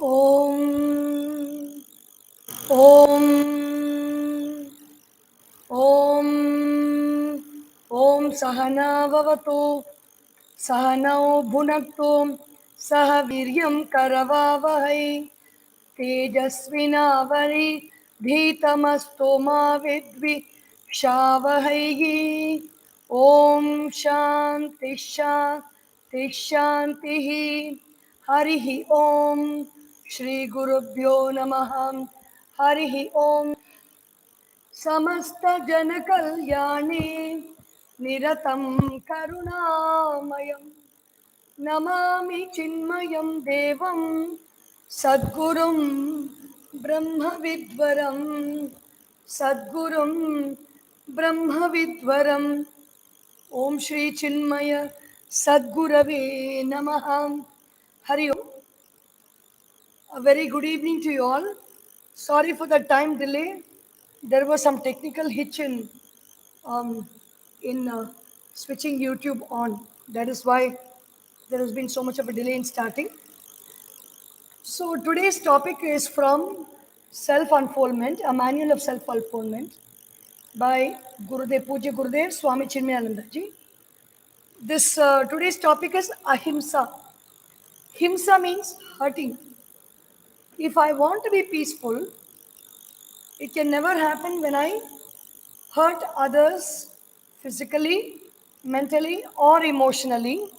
Om Om Om Om Sahana Vavatu Sahanao Bhunaktu Sahaviryam Karavavahai Tejasvinavari Dhitamasto Vidvi Shavahai Om Shanti Shanti Shanti Harihi Om Shri Gurubhyo Namaha Harihi Om समस्त जन कल्याणे निरतं करुणामयं नमामि चिन्मयं देवं सद्गुरुं ब्रह्मविद्वरं सद्गुरुं ब्रह्मविद्वरं ओम श्री चिन्मय सद्गुरवे नमः हरि ओम. A very good evening to you all. Sorry for the time delay. There was some technical hitch um, in switching YouTube on. That is why there has been so much of a delay in starting. So today's topic is from Self-Unfoldment, a manual of self-unfoldment by Gurudev, Puja Gurudev, Swami Chinmaya ji. This today's topic is Ahimsa. Himsa means hurting. If I want to be peaceful, it can never happen when I hurt others physically, mentally, or emotionally,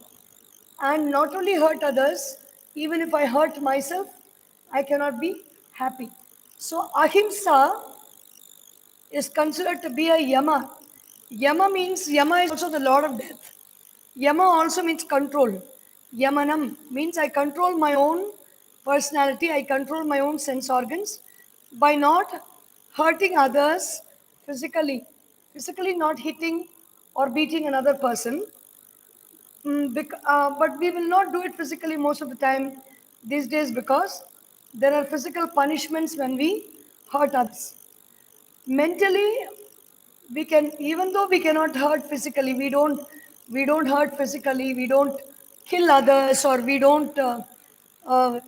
and not only hurt others, even if I hurt myself, I cannot be happy. So, ahimsa is considered to be a yama. Yama is also the lord of death. Yama also means control. Yamanam means I control my own personality, I control my own sense organs by not hurting others physically. Physically, not hitting or beating another person. But we will not do it physically most of the time these days because there are physical punishments when we hurt others. Mentally, we can, even though we cannot hurt physically, we don't hurt physically, we don't kill others, or we don't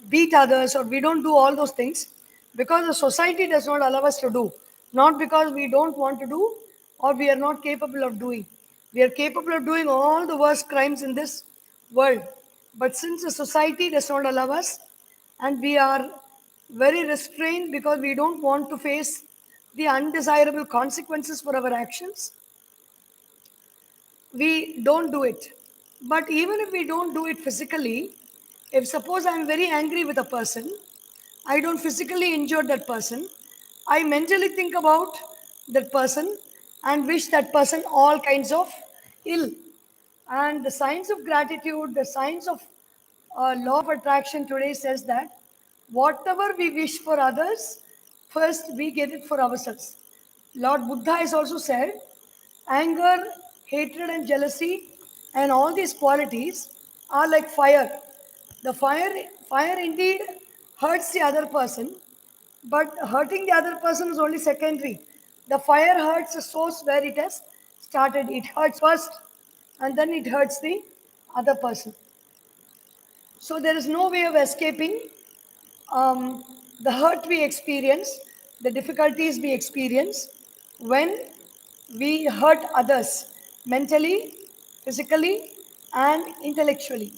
beat others, or we don't do all those things because the society does not allow us to do, not because we don't want to do or we are not capable of doing. We are capable of doing all the worst crimes in this world, but since the society does not allow us and we are very restrained because we don't want to face the undesirable consequences for our actions, we don't do it. But even if we don't do it physically, if suppose I'm very angry with a person, I don't physically injure that person, I mentally think about that person and wish that person all kinds of ill. And the science of gratitude, the science of law of attraction today says that whatever we wish for others, first we get it for ourselves. Lord Buddha has also said anger, hatred, and jealousy, and all these qualities are like fire. The fire indeed hurts the other person, but hurting the other person is only secondary. The fire hurts the source where it has started. It hurts first, and then it hurts the other person. So there is no way of escaping the hurt we experience, the difficulties we experience when we hurt others mentally, physically, and intellectually.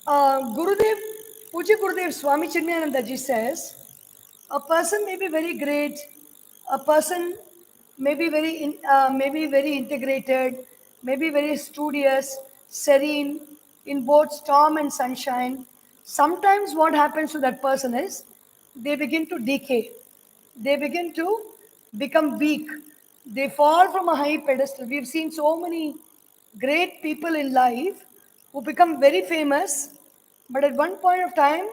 Gurudev, Puja Gurudev Swami Chinmaya ji says, a person may be very great, a person may be very integrated, may be very studious, serene in both storm and sunshine. Sometimes what happens to that person is they begin to decay, they begin to become weak, they fall from a high pedestal. We've seen so many great people in life who become very famous, but at one point of time,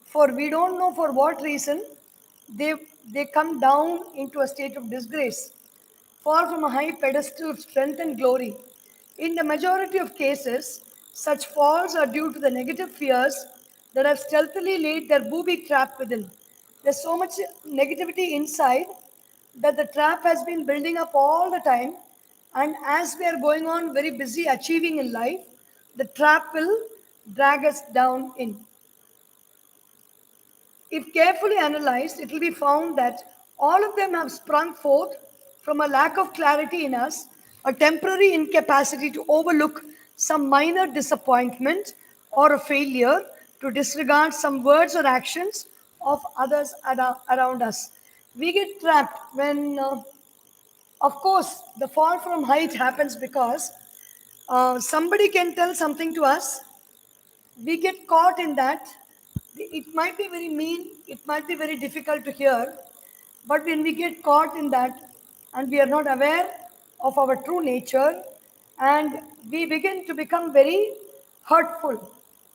for we don't know for what reason, they they come down into a state of disgrace, fall from a high pedestal of strength and glory. In the majority of cases, such falls are due to the negative fears that have stealthily laid their booby trap within. There's so much negativity inside that the trap has been building up all the time, and as we are going on very busy achieving in life, the trap will drag us down in. If carefully analyzed, it will be found that all of them have sprung forth from a lack of clarity in us, a temporary incapacity to overlook some minor disappointment or a failure to disregard some words or actions of others around us. We get trapped when, of course, the fall from height happens because somebody can tell something to us, we get caught in that. It might be very mean, it might be very difficult to hear, but when we get caught in that and we are not aware of our true nature, and we begin to become very hurtful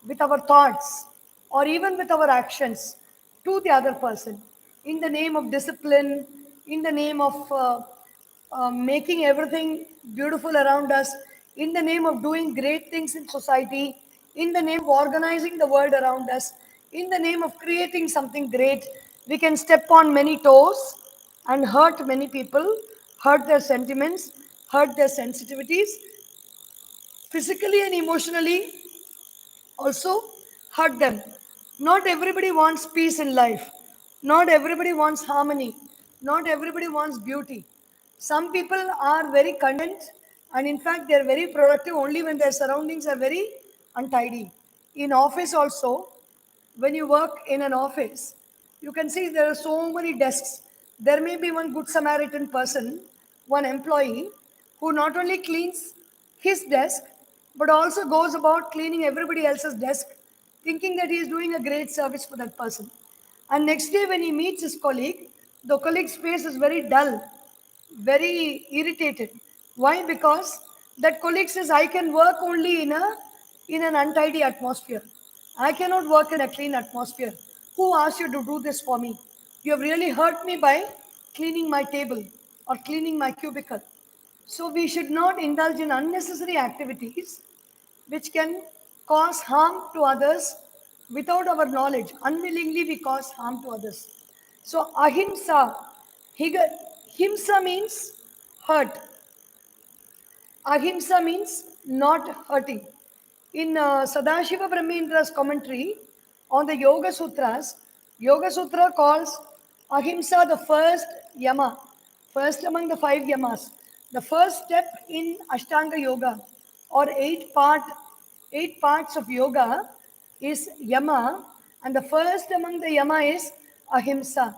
with our thoughts or even with our actions to the other person in the name of discipline, in the name of making everything beautiful around us, in the name of doing great things in society, in the name of organizing the world around us, in the name of creating something great. We can step on many toes and hurt many people, hurt their sentiments, hurt their sensitivities, physically and emotionally also hurt them. Not everybody wants peace in life. Not everybody wants harmony. Not everybody wants beauty. Some people are very content, and in fact they are very productive only when their surroundings are very untidy. In office also, when you work in an office, you can see there are so many desks. There may be one good Samaritan person, one employee, who not only cleans his desk, but also goes about cleaning everybody else's desk, thinking that he is doing a great service for that person. And next day, when he meets his colleague, the colleague's face is very dull, very irritated. Why? Because that colleague says, I can work only in an untidy atmosphere. I cannot work in a clean atmosphere. Who asked you to do this for me? You have really hurt me by cleaning my table or cleaning my cubicle. So we should not indulge in unnecessary activities which can cause harm to others without our knowledge. Unwillingly, we cause harm to others. So, ahimsa, himsa means hurt. Ahimsa means not hurting. In Sadashiva Brahmendra's commentary on the Yoga Sutras, Yoga Sutra calls Ahimsa the first yama, first among the five yamas. The first step in Ashtanga Yoga, or eight parts of yoga, is yama, and the first among the yama is Ahimsa.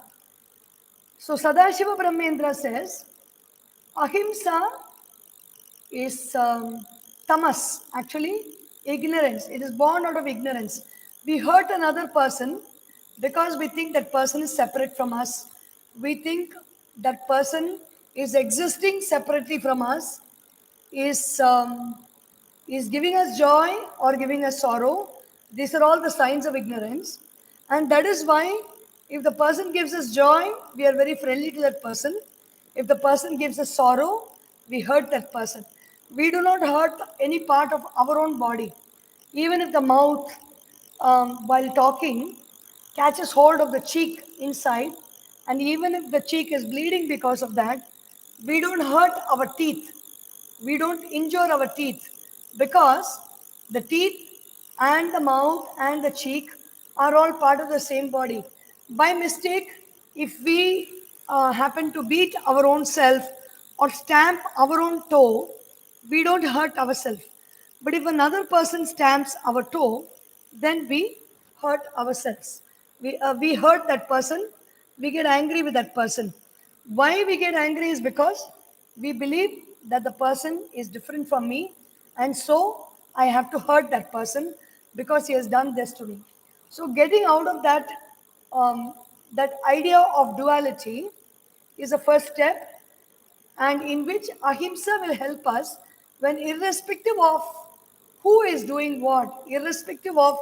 So Sadashiva Brahmendra says, Ahimsa is tamas, actually ignorance. It is born out of ignorance. We hurt another person because we think that person is separate from us. We think that person is existing separately from us, is is giving us joy or giving us sorrow. These are all the signs of ignorance. And that is why if the person gives us joy, we are very friendly to that person. If the person gives us sorrow, we hurt that person. We do not hurt any part of our own body. Even if the mouth, while talking, catches hold of the cheek inside, and even if the cheek is bleeding because of that, we don't hurt our teeth. We don't injure our teeth because the teeth and the mouth and the cheek are all part of the same body. By mistake, if we happen to beat our own self or stamp our own toe, we don't hurt ourselves. But if another person stamps our toe, then we hurt ourselves. We hurt that person, we get angry with that person. Why we get angry is because we believe that the person is different from me, and so I have to hurt that person because he has done this to me. So getting out of um, that idea of duality is the first step, and in which ahimsa will help us when, irrespective of who is doing what, irrespective of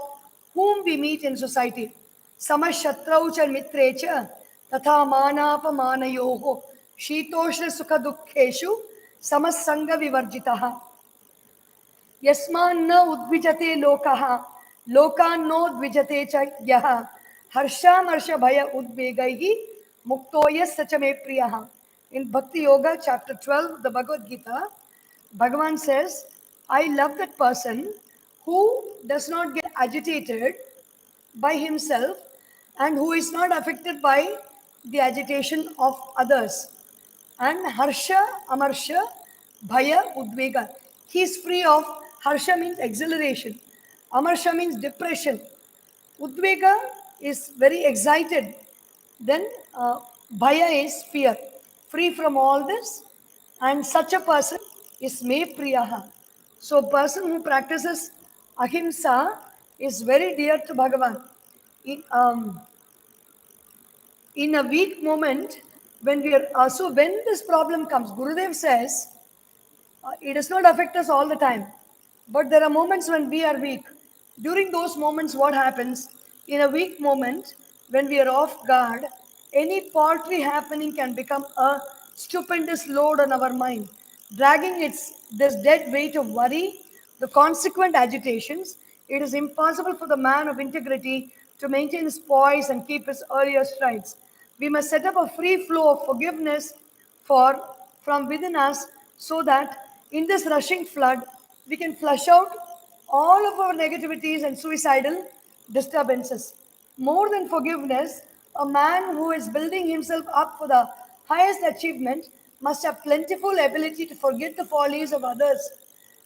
whom we meet in society, samashatrau cha mitre cha tatha manapamanayoho shitoshna sukha dukkheshu samasanga vivarjitah यस्मान्न उद्विजते लोकः लोकान्नो द्विजते च यः हर्षामर्ष भय उद्वेगैः मुक्तो यस्य च मे प्रियः. In Bhakti Yoga, chapter 12, the Bhagavad Gita, Bhagavan says, I love that person who does not get agitated by himself and who is not affected by the agitation of others. And Harsha, Amarsha, Bhaya, Udvega. He is free of, Harsha means exhilaration, Amarsha means depression, Udvega is very excited. Then Bhaya is fear, free from all this. And such a person is Me Priyaha. So, a person who practices Ahimsa is very dear to Bhagavan. In, um, in a weak moment, when we are, so when this problem comes, Gurudev says, it does not affect us all the time. But there are moments when we are weak. During those moments, what happens? In a weak moment, when we are off guard, any paltry happening can become a stupendous load on our mind, dragging this dead weight of worry, the consequent agitations. It is impossible for the man of integrity to maintain his poise and keep his earlier strides. We must set up a free flow of forgiveness for from within us so that in this rushing flood we can flush out all of our negativities and suicidal disturbances. More than forgiveness, a man who is building himself up for the highest achievement must have plentiful ability to forget the follies of others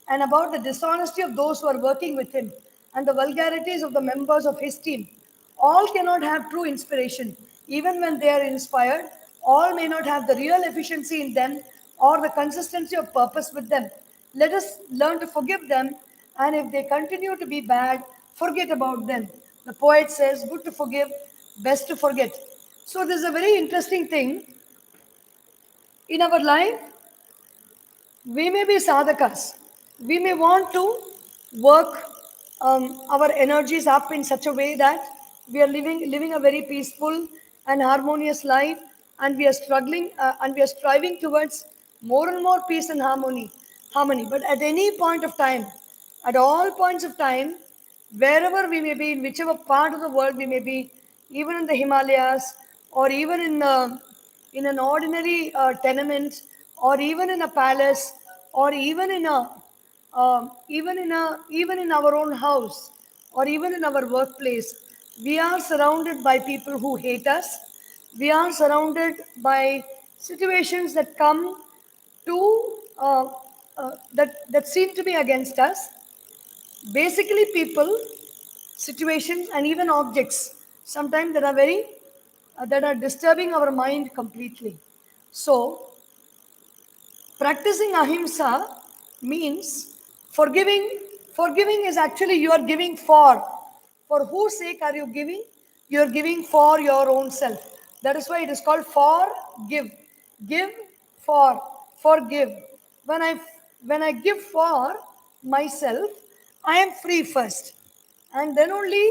and about the dishonesty of those who are working with him and the vulgarities of the members of his team. All cannot have true inspiration. Even when they are inspired, all may not have the real efficiency in them or the consistency of purpose with them. Let us learn to forgive them, and if they continue to be bad, forget about them. The poet says, good to forgive, best to forget. So, this is a very interesting thing. In our life, we may be sadhakas. We may want to work our energies up in such a way that we are living a very peaceful and harmonious life, and we are struggling and we are striving towards more and more peace and harmony. But at any point of time, at all points of time, wherever we may be, in whichever part of the world we may be, even in the Himalayas or even in an ordinary tenement, or even in a palace, or even in a even in our own house, or even in our workplace, we are surrounded by people who hate us. We are surrounded by situations that come to that seem to be against us. Basically, people, situations, and even objects sometimes that are very that are disturbing our mind completely. So, practicing ahimsa means forgiving. Forgiving is actually you are giving for. For whose sake are you giving? You are giving for your own self. That is why it is called forgive. Give for. Forgive. When I when I give for myself, I am free first, and then only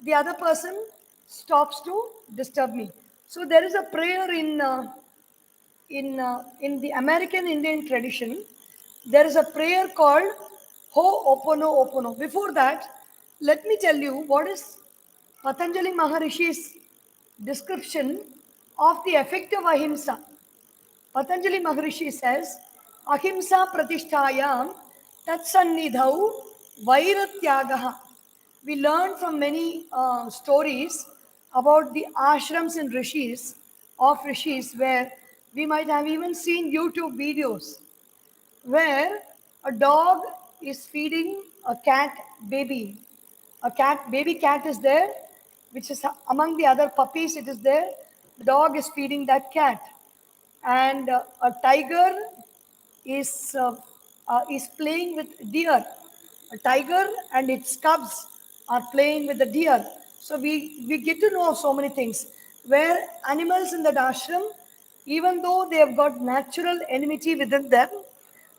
the other person stops to disturb me. So there is a prayer in the American Indian tradition. There is a prayer called Ho'oponopono. Before that, let me tell you what is Patanjali Maharishi's description of the effect of ahimsa. Patanjali Maharishi says, Ahimsa pratishtayam tatsannidhau vairatyagaha. We learn from many stories about the ashrams and rishis where we might have even seen YouTube videos where a dog is feeding a cat baby. A cat baby cat is there, which is among the other puppies. It is there. The dog is feeding that cat, and a tiger is playing with deer. A tiger and its cubs are playing with the deer. So we get to know so many things where animals in that ashram, even though they have got natural enmity within them,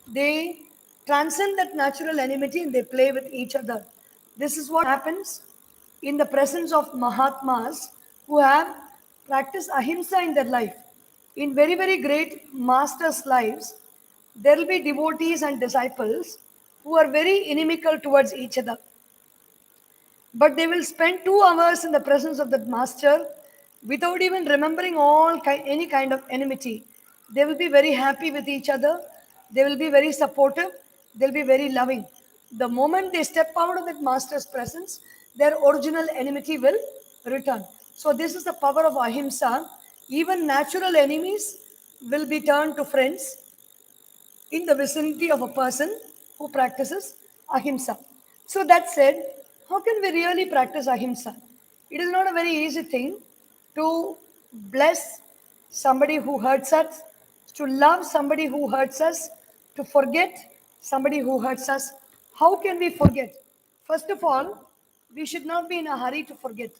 they transcend that natural enmity and they play with each other. This is what happens in the presence of Mahatmas who have practiced ahimsa in their life. In very, very great masters' lives, there will be devotees and disciples who are very inimical towards each other. But they will spend 2 hours in the presence of that master without even remembering any kind of enmity. They will be very happy with each other. They will be very supportive. They'll be very loving. The moment they step out of that master's presence, their original enmity will return. So this is the power of Ahimsa. Even natural enemies will be turned to friends in the vicinity of a person who practices Ahimsa. So that said, how can we really practice Ahimsa? It is not a very easy thing to bless somebody who hurts us, to love somebody who hurts us, to forget somebody who hurts us. How can we forget? First of all, we should not be in a hurry to forget.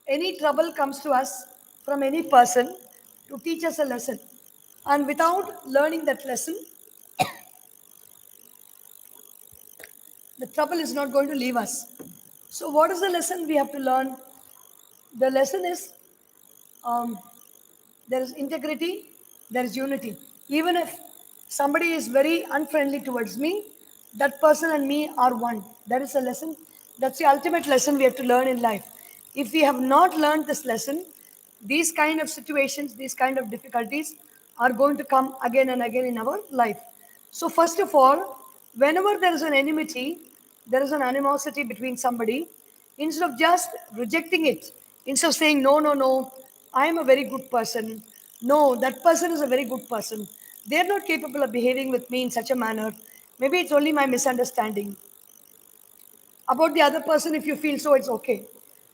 Any trouble comes to us from any person to teach us a lesson. And without learning that lesson, the trouble is not going to leave us. So, what is the lesson we have to learn? The lesson is um, there is integrity, there is unity. Even if somebody is very unfriendly towards me, that person and me are one. That is a lesson. That's the ultimate lesson we have to learn in life. If we have not learned this lesson, these kind of situations, these kind of difficulties are going to come again and again in our life. So, first of all, whenever there is an enmity, there is an animosity between somebody, instead of just rejecting it, instead of saying, no, no, no, I am a very good person. No, that person is a very good person. They are not capable of behaving with me in such a manner. Maybe it's only my misunderstanding. About the other person, if you feel so, it's okay.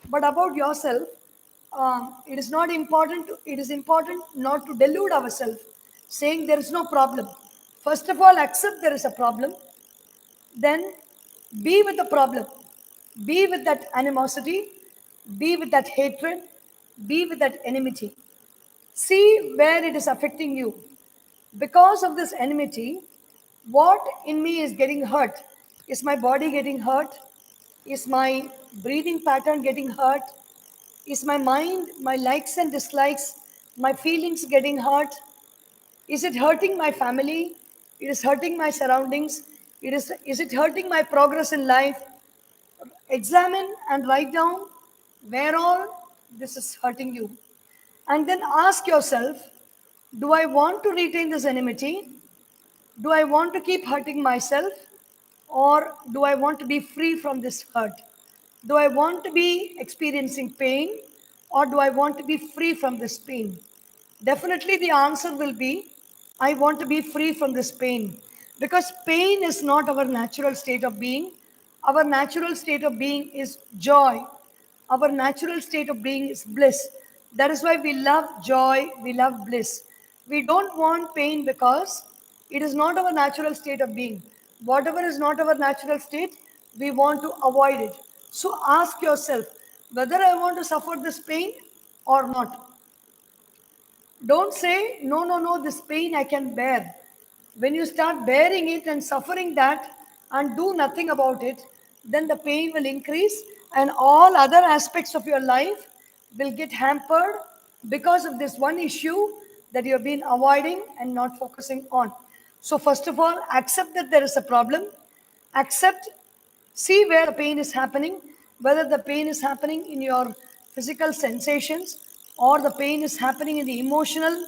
But about yourself, it is not important. It is important not to delude ourselves, saying there is no problem. First of all, accept there is a problem. Then be with the problem. Be with that animosity. Be with that hatred. Be with that enmity. See where it is affecting you. Because of this enmity, what in me is getting hurt? Is my body getting hurt? Is my breathing pattern getting hurt? Is my mind, my likes and dislikes, my feelings getting hurt? Is it hurting my family? It is hurting my surroundings. Is it hurting my progress in life? Examine and write down where all this is hurting you. And then ask yourself, do I want to retain this enmity? Do I want to keep hurting myself? Or do I want to be free from this hurt? Do I want to be experiencing pain? Or do I want to be free from this pain? Definitely the answer will be, I want to be free from this pain. Because pain is not our natural state of being. Our natural state of being is joy. Our natural state of being is bliss. That is why we love joy, we love bliss. We don't want pain because it is not our natural state of being. Whatever is not our natural state, we want to avoid it. So ask yourself whether I want to suffer this pain or not. Don't say, no, no, no, this pain I can bear. When you start bearing it and suffering that and do nothing about it, then the pain will increase and all other aspects of your life will get hampered because of this one issue that you have been avoiding and not focusing on. So, first of all, accept that there is a problem. Accept, see where the pain is happening, whether the pain is happening in your physical sensations or the pain is happening in the emotional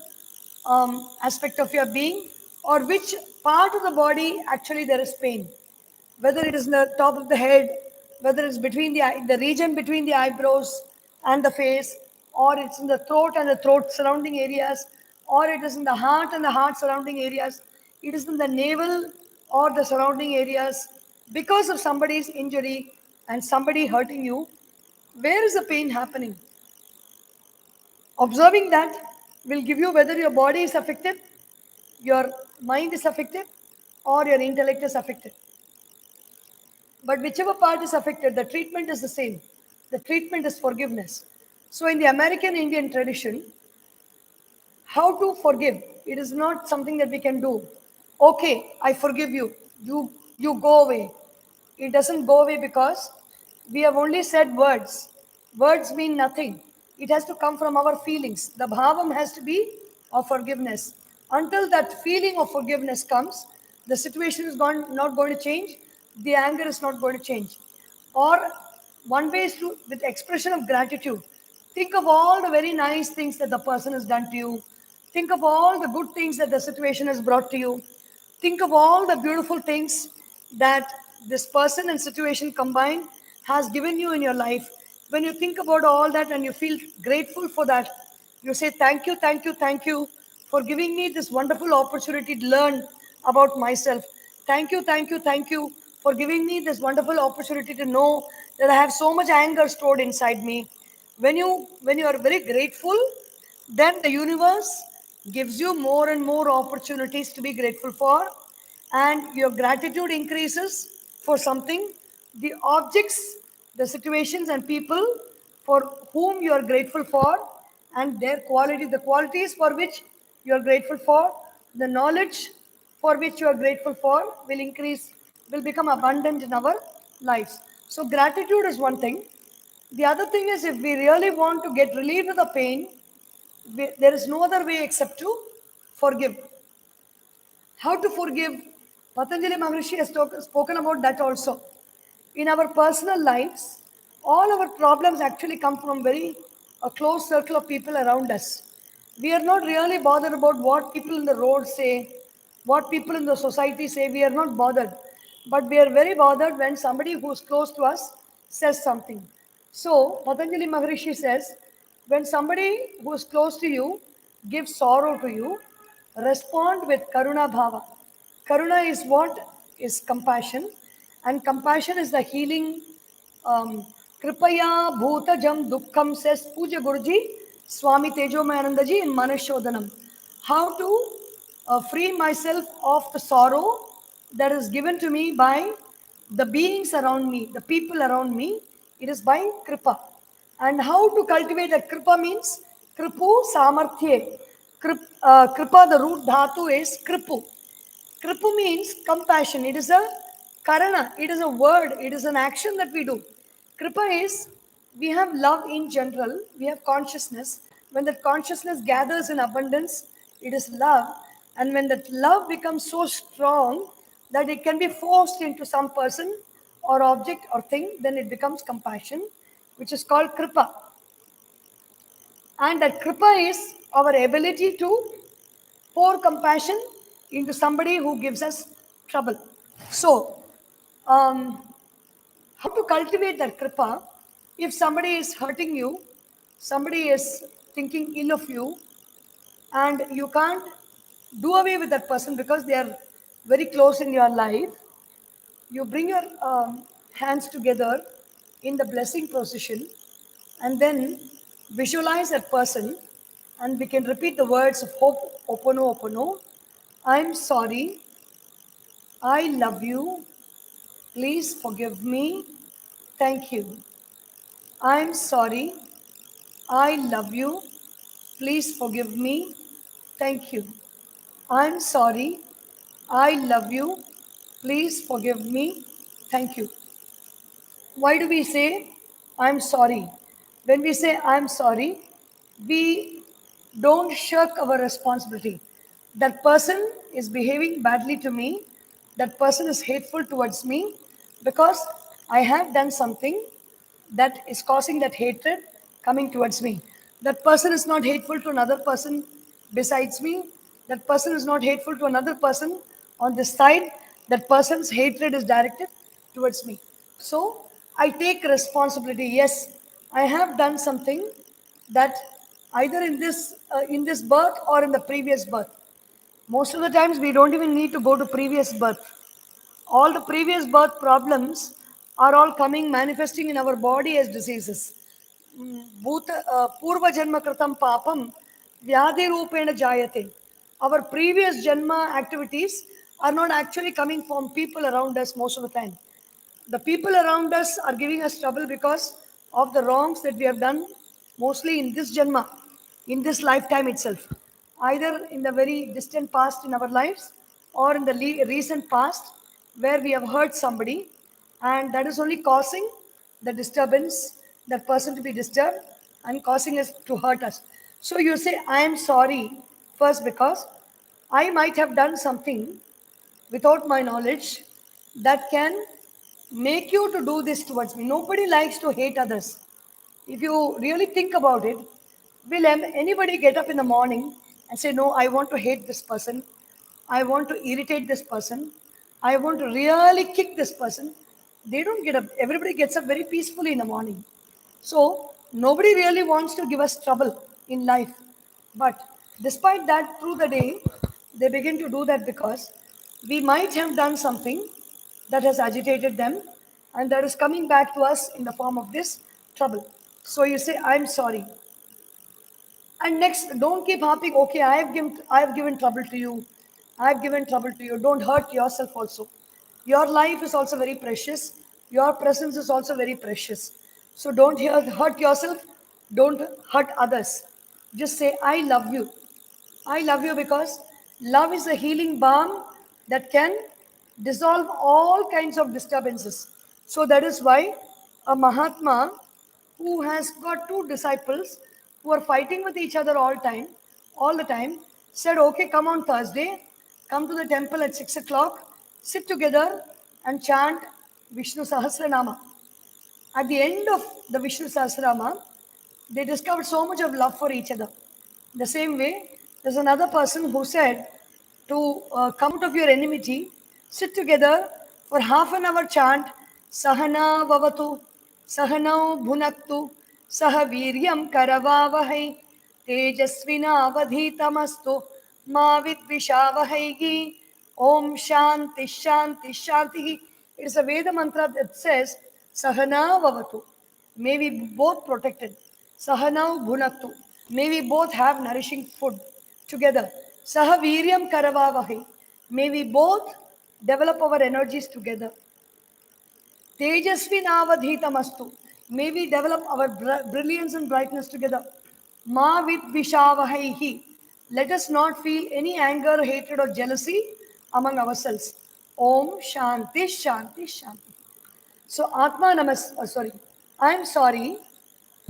aspect of your being, or which part of the body actually there is pain. Whether it is in the top of the head, whether it's between the region between the eyebrows and the face, or it's in the throat and the throat surrounding areas, or it is in the heart and the heart surrounding areas, it is in the navel or the surrounding areas, because of somebody's injury and somebody hurting you, where is the pain happening? Observing that will give you whether your body is affected, your mind is affected, or your intellect is affected. But whichever part is affected, the treatment is the same. The treatment is forgiveness. So, in the American Indian tradition, how to forgive? It is not something that we can do. Okay, I forgive you. You go away. It doesn't go away because we have only said words. Words mean nothing. It has to come from our feelings. The bhavam has to be of forgiveness. Until that feeling of forgiveness comes, the situation is not going to change. The anger is not going to change. Or one way is to, with expression of gratitude, think of all the very nice things that the person has done to you. Think of all the good things that the situation has brought to you. Think of all the beautiful things that this person and situation combined has given you in your life. when you think about all that and you feel grateful for that, you say, thank you, thank you, thank you for giving me this wonderful opportunity to learn about myself. Thank you, thank you, thank you for giving me this wonderful opportunity to know that I have so much anger stored inside me. When you are very grateful, then the universe gives you more and more opportunities to be grateful for, and your gratitude increases for something. The objects, the situations, and people for whom you are grateful for, and their quality, the qualities for which you are grateful for, the knowledge for which you are grateful for will increase, will become abundant in our lives. So, gratitude is one thing. The other thing is, if we really want to get relieved of the pain, there is no other way except to forgive. How to forgive? Patanjali Maharishi has spoken about that also. In our personal lives, all our problems actually come from very a close circle of people around us. We are not really bothered about what people in the road say, what people in the society say. We are not bothered. But we are very bothered when somebody who is close to us says something. So, Patanjali Maharishi says, when somebody who is close to you gives sorrow to you, respond with Karuna Bhava. Karuna is what? Is compassion. And compassion is the healing. Kripaya Bhutajam Dukkham, says Puja Guruji, Swami Tejomayanandaji in Manashodanam. How to free myself of the sorrow that is given to me by the beings around me, the people around me. It is by Kripa. And how to cultivate that? Kripa means Kripu Samarthye. Kripa, the root dhatu is Kripu. Kripu means compassion. It is a karana. It is a word. It is an action that we do. Kripa is, we have love in general. We have consciousness. When that consciousness gathers in abundance, it is love. And when that love becomes so strong that it can be forced into some person or object or thing, then it becomes compassion, which is called kripa. And that kripa is our ability to pour compassion into somebody who gives us trouble. So, um, how to cultivate that kripa? If somebody is hurting you, somebody is thinking ill of you, and you can't do away with that person because they are very close in your life, you bring your hands together in the blessing position and then visualize that person, and we can repeat the words of hope, opono opono. I'm sorry, I love you, please forgive me, thank you. I'm sorry, I love you, please forgive me, thank you. I'm sorry, I love you, please forgive me, thank you. Why do we say, I'm sorry? When we say, I'm sorry, we don't shirk our responsibility. That person is behaving badly to me, that person is hateful towards me because I have done something that is causing that hatred coming towards me. That person is not hateful to another person besides me. That person is not hateful to another person on this side. That person's hatred is directed towards me. So I take responsibility. Yes, I have done something that either in this birth or in the previous birth. Most of the times we don't even need to go to previous birth. All the previous birth problems are all coming manifesting in our body as diseases. Purva janma kritam papam vyadhi rupena jayate. Our previous janma activities are not actually coming from people around us most of the time. The people around us are giving us trouble because of the wrongs that we have done, mostly in this janma, in this lifetime itself, either in the very distant past in our lives or in the recent past where we have hurt somebody, and that is only causing the disturbance, that person to be disturbed and causing us to hurt us. So you say, I am sorry, first because I might have done something without my knowledge that can make you to do this towards me. Nobody likes to hate others. If you really think about it, will anybody get up in the morning and say, no, I want to hate this person, I want to irritate this person, I want to really kick this person? They don't get up. Everybody gets up very peacefully in the morning. So nobody really wants to give us trouble in life. But despite that, through the day, they begin to do that because we might have done something that has agitated them and that is coming back to us in the form of this trouble. So you say, I'm sorry. And next, don't keep harping, okay, I have given trouble to you. I have given trouble to you. Don't hurt yourself also. Your life is also very precious. Your presence is also very precious. So don't hurt yourself. Don't hurt others. Just say, I love you. I love you because love is a healing balm that can dissolve all kinds of disturbances. So that is why a Mahatma who has got two disciples who are fighting with each other all the time, said, okay, come on Thursday, come to the temple at 6 o'clock, sit together and chant Vishnu Sahasranama. At the end of the Vishnu Sahasranama, they discovered so much of love for each other. The same way, there's another person who said to come out of your enmity, sit together for half an hour chant Sahana Vavatu, Sahanau Bhunaktu, Sahaviryam Karavavahai, Tejasvina Vadhitamastu, Ma Vidvishavahai, Om Shanti Shanti Shanti. It is a Veda mantra that says Sahana Vavatu. May we both protected. Sahanau Bhunaktu. May we both have nourishing food together. Sahaviryam Karavavahi. May we both develop our energies together. Tejasvi Navadhitamastu. May we develop our brilliance and brightness together. Ma Vidvishavahaihi. Let us not feel any anger, hatred, or jealousy among ourselves. Om Shanti Shanti Shanti. So Atma Namas, sorry, I am sorry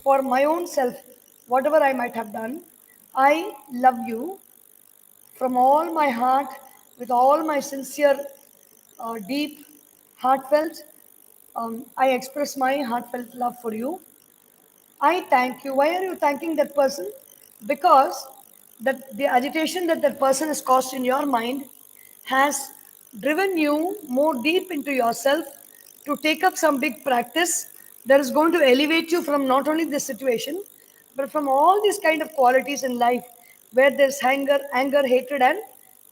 for my own self, whatever I might have done. I love you from all my heart, with all my sincere, deep, heartfelt. I express my heartfelt love for you. I thank you. Why are you thanking that person? Because the agitation that that person has caused in your mind has driven you more deep into yourself to take up some big practice that is going to elevate you from not only this situation, but from all these kind of qualities in life where there's anger, hatred, and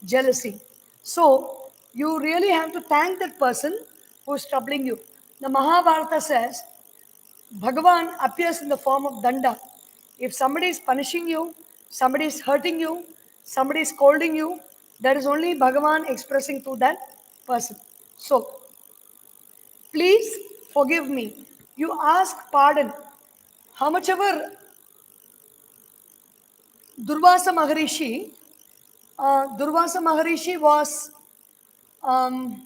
jealousy. So you really have to thank that person who is troubling you. The Mahabharata says Bhagavan appears in the form of danda. If somebody is punishing you, somebody is hurting you, somebody is scolding you, that is only Bhagavan expressing to that person. So, please forgive me. You ask pardon. How much ever Durvasa Maharishi was um,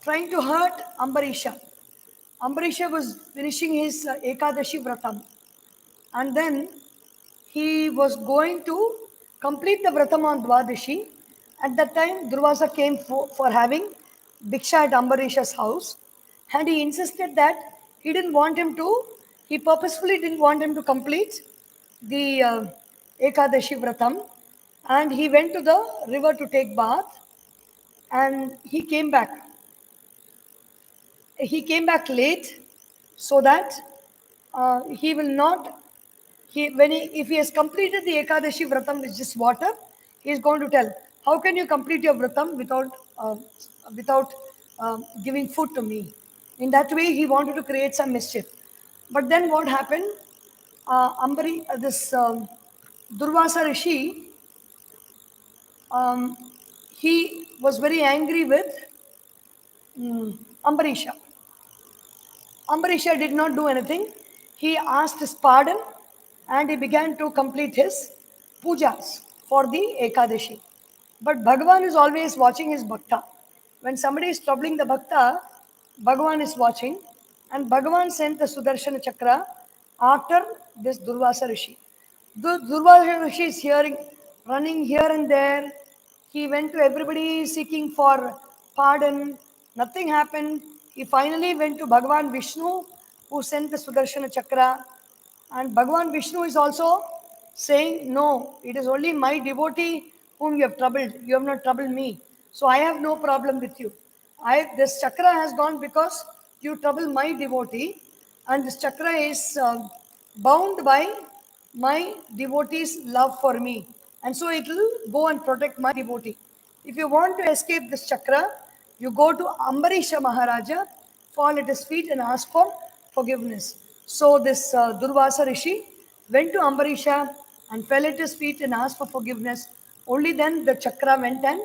trying to hurt Ambarisha. Ambarisha was finishing his Ekadashi Vratam. And then he was going to complete the Vratam on Dwadashi. At that time, Durvasa came for having Diksha at Ambarisha's house. And he insisted that he purposefully didn't want him to complete the Ekadashi Vratam. And he went to the river to take bath. And he came back late so that he will not if he has completed the Ekadashi Vratam with just water, he is going to tell, how can you complete your Vratam without giving food to me? In that way, he wanted to create some mischief. But then what happened? This Durvasa Rishi, um, he was very angry with Ambarisha. Ambarisha did not do anything. He asked his pardon and he began to complete his pujas for the Ekadashi. But Bhagavan is always watching his bhakta. When somebody is troubling the bhakta, Bhagavan is watching, and Bhagavan sent the Sudarshana Chakra after this Durvasa Rishi. Durvasa Rishi is running here and there. He went to everybody seeking for pardon. Nothing happened. He finally went to Bhagavan Vishnu, who sent the Sudarshana Chakra. And Bhagavan Vishnu is also saying, no, it is only my devotee whom you have troubled. You have not troubled me. So I have no problem with you. This chakra has gone because you trouble my devotee. and this chakra is bound by my devotee's love for me, and so it will go and protect my devotee. If you want to escape this chakra, you go to Ambarisha Maharaja, fall at his feet and ask for forgiveness. So this Durvasa Rishi went to Ambarisha and fell at his feet and asked for forgiveness. Only then the chakra went and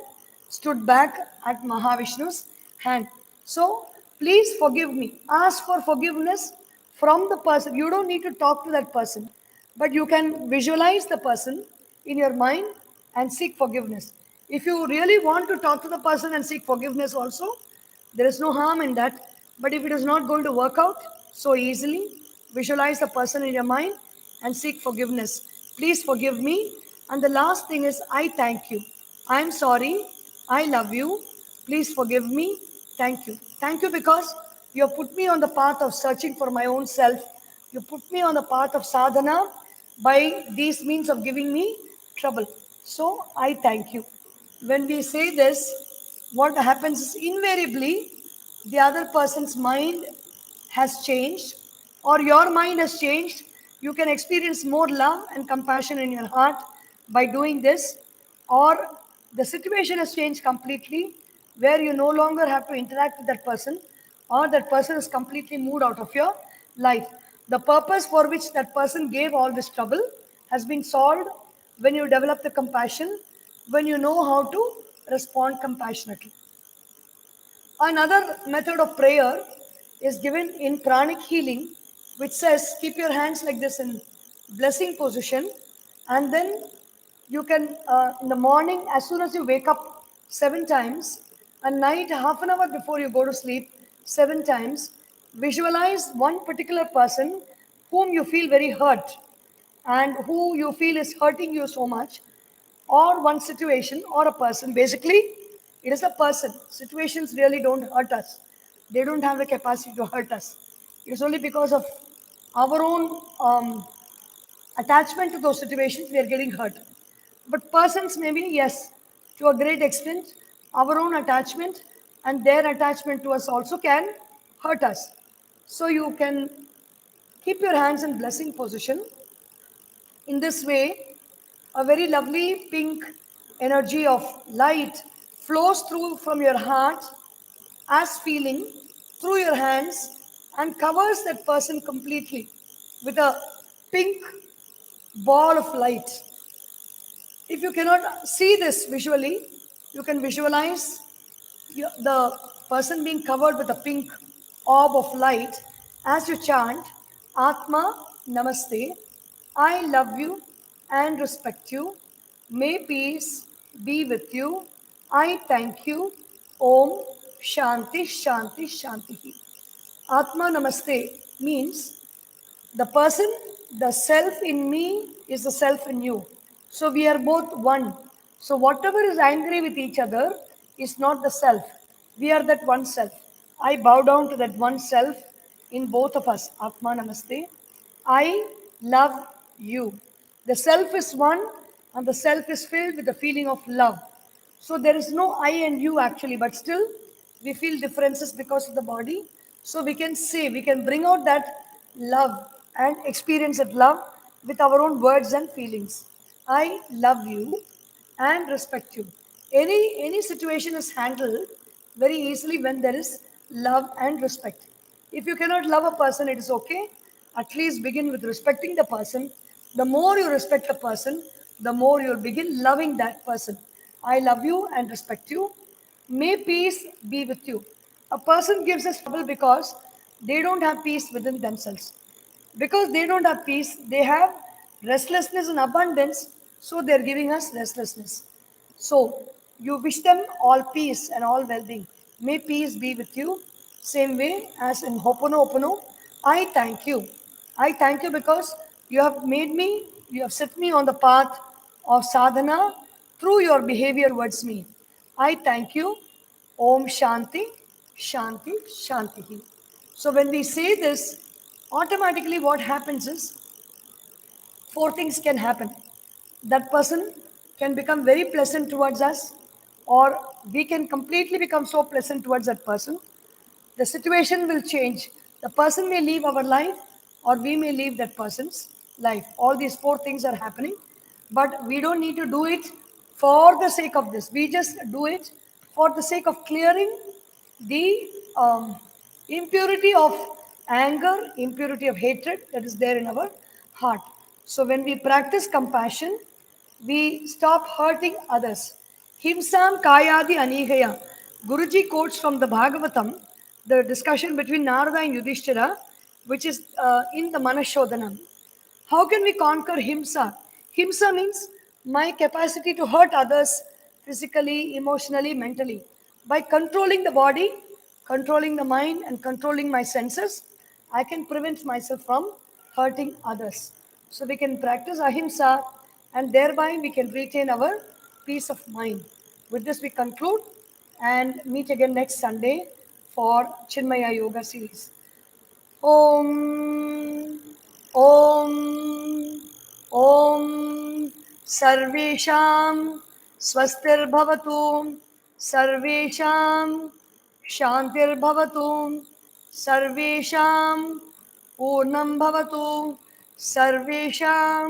stood back at Mahavishnu's hand. So please forgive me. Ask for forgiveness from the person. You don't need to talk to that person, but you can visualize the person in your mind and seek forgiveness. If you really want to talk to the person and seek forgiveness also, there is no harm in that. But if it is not going to work out so easily, visualize the person in your mind and seek forgiveness. Please forgive me. And the last thing is, I thank you. I am sorry. I love you. Please forgive me. Thank you. Thank you because you have put me on the path of searching for my own self. You put me on the path of sadhana by these means of giving me trouble. So I thank you. When we say this, what happens is invariably the other person's mind has changed or your mind has changed. You can experience more love and compassion in your heart by doing this, or the situation has changed completely where you no longer have to interact with that person, or that person is completely moved out of your life. The purpose for which that person gave all this trouble has been solved when you develop the compassion, when you know how to respond compassionately. Another method of prayer is given in pranic healing, which says keep your hands like this in blessing position, and then you can, in the morning, as soon as you wake up 7 times, at night, half an hour before you go to sleep, 7 times, visualize one particular person whom you feel very hurt and who you feel is hurting you so much, or one situation or a person. Basically, it is a person. Situations really don't hurt us, they don't have the capacity to hurt us. It's only because of our own attachment to those situations we are getting hurt. But persons, maybe, yes, to a great extent, our own attachment and their attachment to us also can hurt us. So you can keep your hands in blessing position. In this way, a very lovely pink energy of light flows through from your heart as feeling through your hands and covers that person completely with a pink ball of light. If you cannot see this visually, you can visualize the person being covered with a pink orb of light as you chant Atma Namaste. I love you and respect you. May peace be with you. I thank you. Om Shanti Shanti Shanti. Atma Namaste means the person, the self in me is the self in you. So we are both one. So whatever is angry with each other is not the self. We are that one self. I bow down to that one self in both of us. Atma Namaste. I love you. The self is one and the self is filled with the feeling of love. So there is no I and you actually, but still we feel differences because of the body. So we can say, we can bring out that love and experience that love with our own words and feelings. I love you and respect you. Any situation is handled very easily when there is love and respect. If you cannot love a person, it is okay. At least begin with respecting the person. The more you respect the person, the more you'll begin loving that person. I love you and respect you. May peace be with you. A person gives us trouble because they don't have peace within themselves. Because they don't have peace, they have restlessness in abundance, so they're giving us restlessness. So you wish them all peace and all well-being. May peace be with you. Same way as in Hoponopono, I thank you. I thank you because you have made me, you have set me on the path of sadhana through your behavior towards me. I thank you. Om Shanti, Shanti, Shanti. So when we say this, automatically what happens is four things can happen. That person can become very pleasant towards us, or we can completely become so pleasant towards that person. The situation will change. The person may leave our life or we may leave that person's life. All these four things are happening, but we don't need to do it for the sake of this. We just do it for the sake of clearing the impurity of anger, impurity of hatred that is there in our heart. So when we practice compassion, we stop hurting others. Himsam kayadi anihaya. Guruji quotes from the Bhagavatam, the discussion between Narada and Yudhishthira, which is in the Manashodhanam. How can we conquer himsa? Himsa means my capacity to hurt others physically, emotionally, mentally. By controlling the body, controlling the mind, and controlling my senses, I can prevent myself from hurting others. So we can practice ahimsa and thereby we can retain our peace of mind. With this, we conclude and meet again next Sunday for Chinmaya Yoga series. ॐ ॐ ॐ सर्वेषां स्वस्तिर्भवतु सर्वेषां शान्तिर्भवतु सर्वेषां पूर्णं भवतु सर्वेषां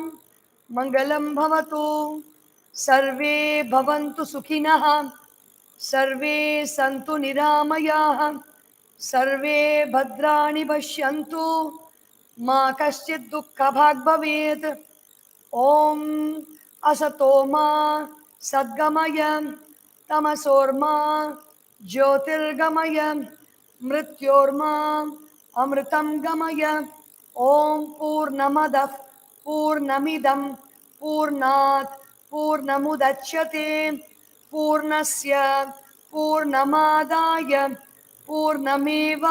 मङ्गलं भवतु सर्वे भवन्तु सुखिनः सर्वे सन्तु निरामयाः सर्वे भद्राणि पश्यन्तु मा कश्चित् दुःखभाग् भवेत् ॐ असतो मा सद्गमय तमसोर्मा ज्योतिर्गमय मृत्योर्मा अमृतं गमय ॐ पूर्णमदः पूर्णमिदं पूर्णात् पूर्णमुदच्यते पूर्णस्य पूर्णमादाय पूर्णमेवावशिष्यते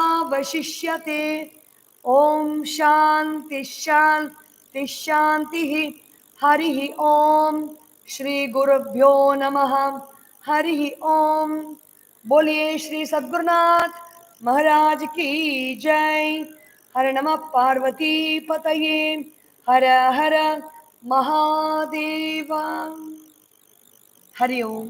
ॐ शान्ति शान्ति शान्तिः हरिः ॐ श्री गुरुभ्यो नमः हरिः ॐ बोलिए श्री सद्गुरुनाथ महाराज की जय हर नमः पार्वती पतये हर हर महादेव हरि ओम।